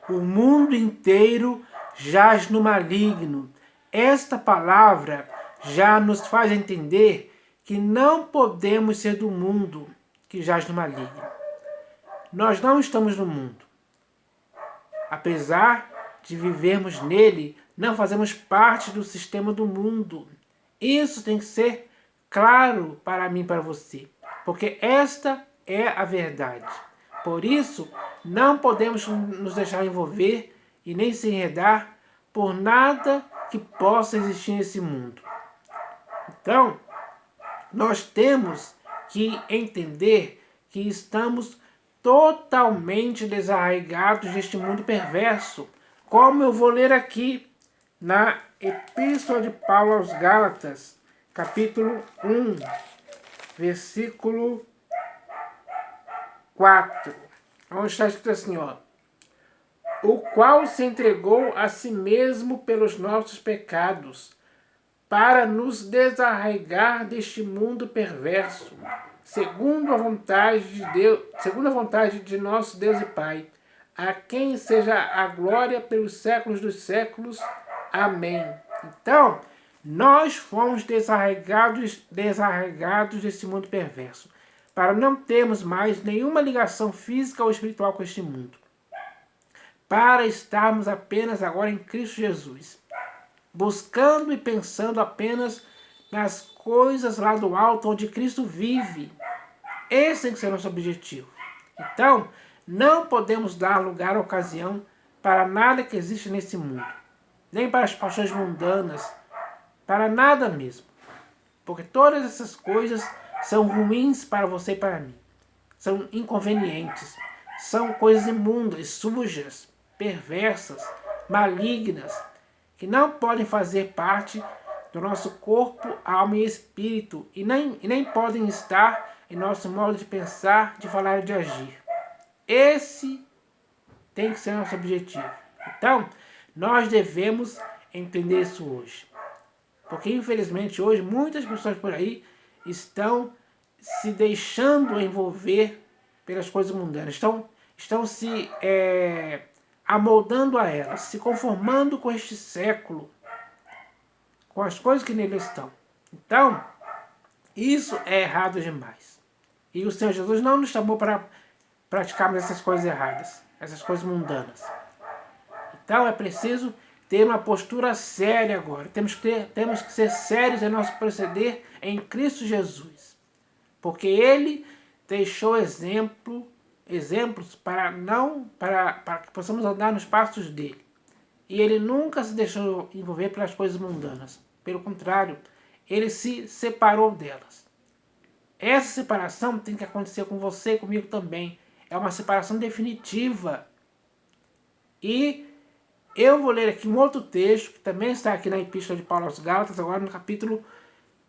o mundo inteiro jaz no maligno. Esta palavra já nos faz entender que não podemos ser do mundo que jaz no maligno. Nós não estamos no mundo. Apesar de vivermos nele, não fazemos parte do sistema do mundo. Isso tem que ser claro para mim e para você, porque esta é a verdade. Por isso, não podemos nos deixar envolver e nem se enredar por nada que possa existir nesse mundo. Então, nós temos que entender que estamos totalmente desarraigados deste mundo perverso, como eu vou ler aqui na Epístola de Paulo aos Gálatas, capítulo 1, versículo 4, onde está escrito assim, ó: o qual se entregou a si mesmo pelos nossos pecados, para nos desarraigar deste mundo perverso, segundo a vontade de Deus, segundo a vontade de nosso Deus e Pai, a quem seja a glória pelos séculos dos séculos. Amém. Então, nós fomos desarraigados desse mundo perverso, para não termos mais nenhuma ligação física ou espiritual com este mundo, para estarmos apenas agora em Cristo Jesus, buscando e pensando apenas nas coisas lá do alto, onde Cristo vive. Esse tem que ser nosso objetivo. Então, não podemos dar lugar ou ocasião para nada que existe nesse mundo, nem para as paixões mundanas, para nada mesmo. Porque todas essas coisas são ruins para você e para mim. São inconvenientes. São coisas imundas, sujas, perversas, malignas, que não podem fazer parte do nosso corpo, alma e espírito, e nem podem estar em nosso modo de pensar, de falar e de agir. Esse tem que ser nosso objetivo. Então, nós devemos entender isso hoje. Porque, infelizmente, hoje, muitas pessoas por aí estão se deixando envolver pelas coisas mundanas. Estão se amoldando a elas, se conformando com este século, com as coisas que nele estão. Então, isso é errado demais. E o Senhor Jesus não nos chamou para praticarmos essas coisas erradas, essas coisas mundanas. Então é preciso ter uma postura séria agora. Temos que ser sérios em nosso proceder em Cristo Jesus. Porque Ele deixou exemplos para que possamos andar nos passos dele. E Ele nunca se deixou envolver pelas coisas mundanas. Pelo contrário, Ele se separou delas. Essa separação tem que acontecer com você e comigo também. É uma separação definitiva. E eu vou ler aqui um outro texto, que também está aqui na Epístola de Paulo aos Gálatas, agora no capítulo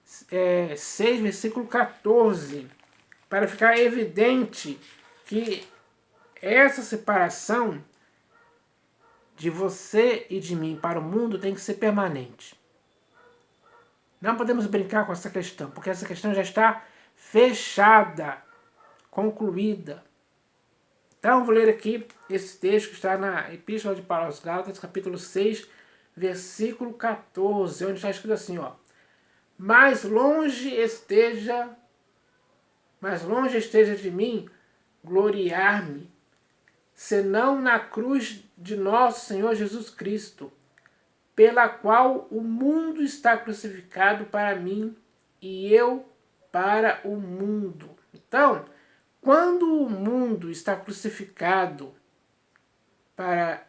6, versículo 14, para ficar evidente que essa separação de você e de mim para o mundo tem que ser permanente. Não podemos brincar com essa questão, porque essa questão já está fechada, concluída. Então, vou ler aqui esse texto que está na Epístola de Paulo aos Gálatas, capítulo 6, versículo 14, onde está escrito assim, ó: mais longe esteja de mim gloriar-me, senão na cruz de nosso Senhor Jesus Cristo, pela qual o mundo está crucificado para mim e eu para o mundo. Então, quando o mundo está crucificado pela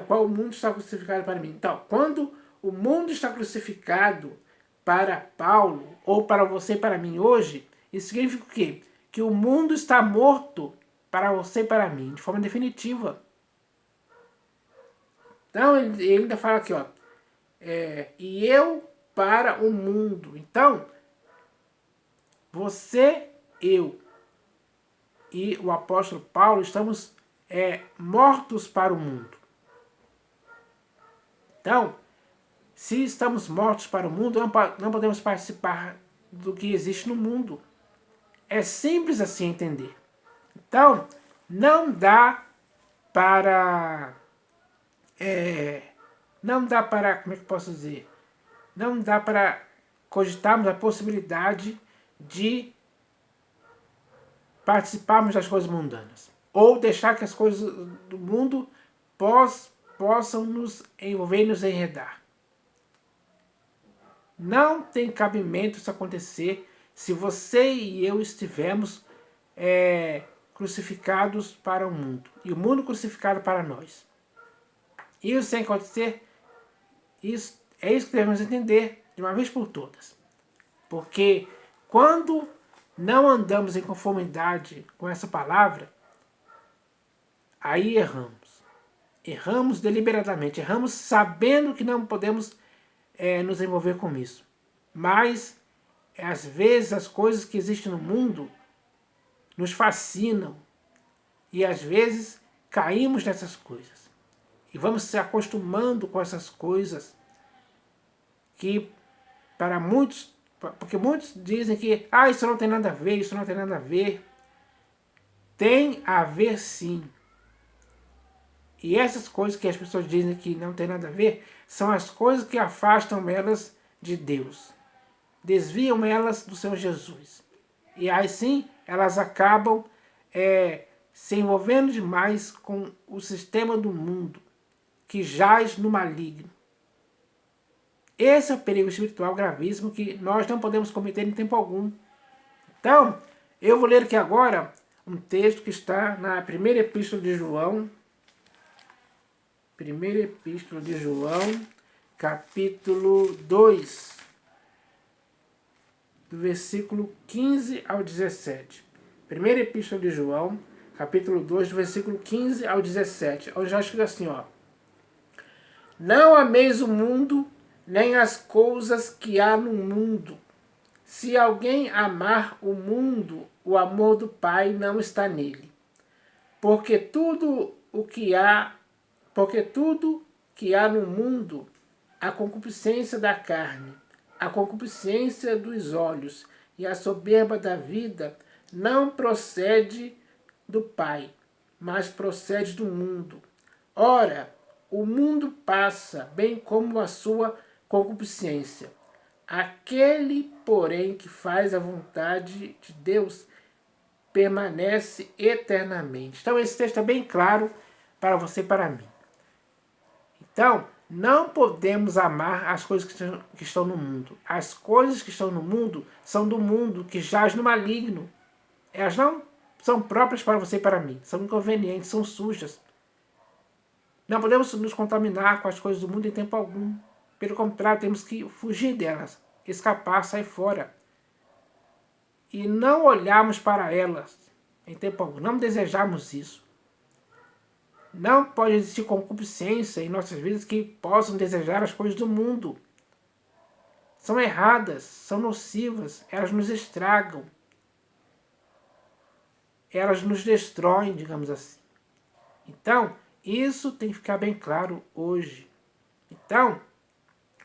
qual o mundo está crucificado para mim. Então, quando o mundo está crucificado para Paulo, ou para você e para mim hoje, isso significa o quê? Que o mundo está morto para você e para mim, de forma definitiva. Então, ele ainda fala aqui, ó, e eu para o mundo. Então, você, eu e o apóstolo Paulo estamos mortos para o mundo. Então, se estamos mortos para o mundo, não podemos participar do que existe no mundo. É simples assim entender. Então, Não dá para... não dá para, como é que eu posso dizer? Não dá para cogitarmos a possibilidade de participarmos das coisas mundanas. Ou deixar que as coisas do mundo possam nos envolver e nos enredar. Não tem cabimento isso acontecer se você e eu estivermos crucificados para o mundo. E o mundo crucificado para nós. Isso sem acontecer, é isso que devemos entender de uma vez por todas. Porque quando não andamos em conformidade com essa palavra, aí erramos. Erramos deliberadamente, erramos sabendo que não podemos nos envolver com isso. Mas, às vezes, as coisas que existem no mundo nos fascinam. E, às vezes, caímos nessas coisas. E vamos se acostumando com essas coisas que, para muitos, porque muitos dizem que isso não tem nada a ver, isso não tem nada a ver. Tem a ver sim. E essas coisas que as pessoas dizem que não tem nada a ver, são as coisas que afastam elas de Deus. Desviam elas do Senhor Jesus. E aí sim, elas acabam se envolvendo demais com o sistema do mundo, que jaz no maligno. Esse é o perigo espiritual gravíssimo que nós não podemos cometer em tempo algum. Então, eu vou ler aqui agora um texto que está na primeira epístola de João. Primeira epístola de João, capítulo 2, do versículo 15 ao 17. Primeira epístola de João, capítulo 2, do versículo 15 ao 17. Onde já escrito assim, ó. Não ameis o mundo, nem as coisas que há no mundo. Se alguém amar o mundo, o amor do Pai não está nele. Porque tudo que há no mundo, a concupiscência da carne, a concupiscência dos olhos e a soberba da vida, não procede do Pai, mas procede do mundo. Ora, o mundo passa, bem como a sua concupiscência. Aquele, porém, que faz a vontade de Deus, permanece eternamente. Então esse texto é bem claro para você e para mim. Então, não podemos amar as coisas que estão no mundo. As coisas que estão no mundo são do mundo, que jaz no maligno. Elas não são próprias para você e para mim. São inconvenientes, são sujas. Não podemos nos contaminar com as coisas do mundo em tempo algum. Pelo contrário, temos que fugir delas, escapar, sair fora. E não olharmos para elas em tempo algum. Não desejarmos isso. Não pode existir concupiscência em nossas vidas que possam desejar as coisas do mundo. São erradas, são nocivas, elas nos estragam. Elas nos destroem, digamos assim. Então, isso tem que ficar bem claro hoje. Então,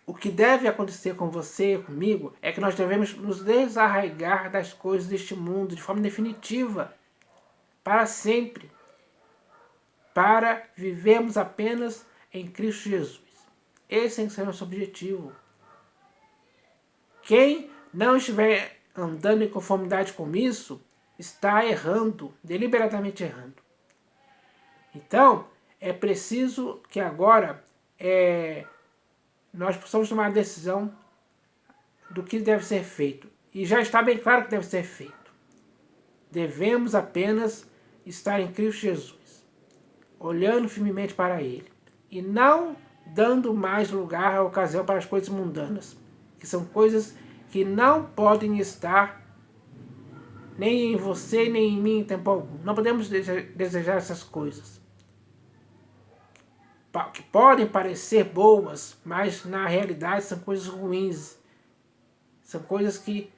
o que deve acontecer com você e comigo é que nós devemos nos desarraigar das coisas deste mundo de forma definitiva, para sempre, para vivermos apenas em Cristo Jesus. Esse tem que ser o nosso objetivo. Quem não estiver andando em conformidade com isso, está errando, deliberadamente errando. Então, é preciso que agora nós possamos tomar a decisão do que deve ser feito. E já está bem claro que deve ser feito. Devemos apenas estar em Cristo Jesus, olhando firmemente para Ele, e não dando mais lugar à ocasião para as coisas mundanas, que são coisas que não podem estar nem em você, nem em mim em tempo algum. Não podemos desejar essas coisas, que podem parecer boas, mas na realidade são coisas ruins. São coisas que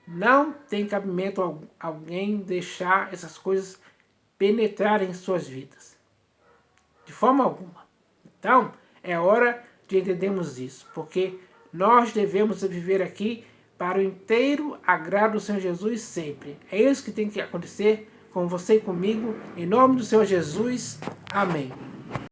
não tem cabimento alguém deixar essas coisas penetrarem em suas vidas. De forma alguma. Então, é hora de entendermos isso, porque nós devemos viver aqui para o inteiro agrado do Senhor Jesus sempre. É isso que tem que acontecer com você e comigo. Em nome do Senhor Jesus. Amém.